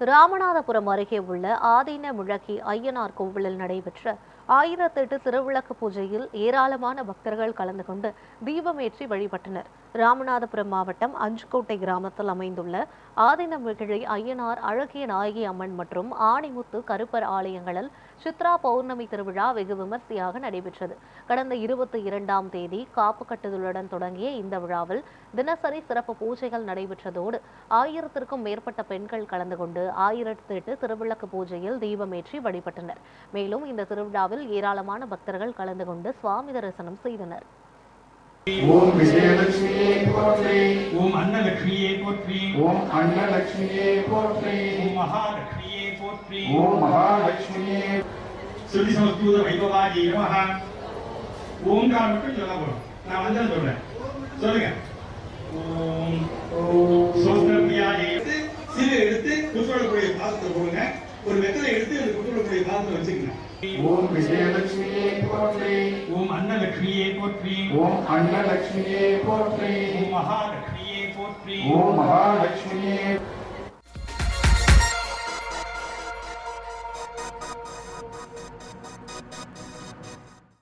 ராமநாதபுரம் அருகே உள்ள ஆதீன முழக்கி ஐயனார் கோவிலில் நடைபெற்ற 1008 திருவிளக்கு பூஜையில் ஏராளமான பக்தர்கள் கலந்து கொண்டு தீபமேற்றி வழிபட்டனர். ராமநாதபுரம் மாவட்டம் அஞ்சுக்கோட்டை கிராமத்தில் அமைந்துள்ள ஆதீன முழக்கி ஐயனார் அழகிய நாயகி அம்மன் மற்றும் ஆணிமுத்து கருப்பர் ஆலயங்களில் சித்ரா பௌர்ணமி திருவிழா வெகு விமர்சையாக நடைபெற்றது. கடந்த 22ஆம் தேதி காப்பு கட்டுதலுடன் தொடங்கிய இந்த விழாவில் தினசரி சிறப்பு பூஜைகள் நடைபெற்றதோடு 1000த்திற்கும் மேற்பட்ட பெண்கள் கலந்து கொண்டு 1008 திருவிளக்கு பூஜையில் தீபமேற்றி வழிபட்டனர். மேலும் இந்த திருவிழாவில் ஏராளமான பக்தர்கள் கலந்து கொண்டு சுவாமி தரிசனம் செய்தனர். ஓம் விஜயலட்சுமியே போற்றி, ஓம் அன்னலட்சுமியே போற்றி, ஓம் அன்னலட்சுமியே போற்றி, ஓம் மகாலட்சுமியே போற்றி, ஓம் மகாலட்சுமியே. ஸ்ருதி சமஸ்கிருத வைபவாஜி நமஹ. ஓம்காரம் மட்டும் சொல்ல போறோம். நான் வந்து சொல்றேன், சொல்லுங்க. ஓம் சோஸ்திரபிரியாஜி. சிறு எடுத்து குற்றக்கூடிய பாதத்தை போடுங்க. ஒரு வெத்தலை எடுத்து அந்த குற்றக்கூடிய பாதத்தை வச்சுக்கங்க. ஓம் விஜயலட்சுமியே போற்றி, ஓம் அன்னலட்சுமியே போற்றி, ஓம் அன்னலட்சுமியே போற்றி, ஓம் மகாலட்சுமியே போற்றி, ஓம் மகாலட்சுமியே.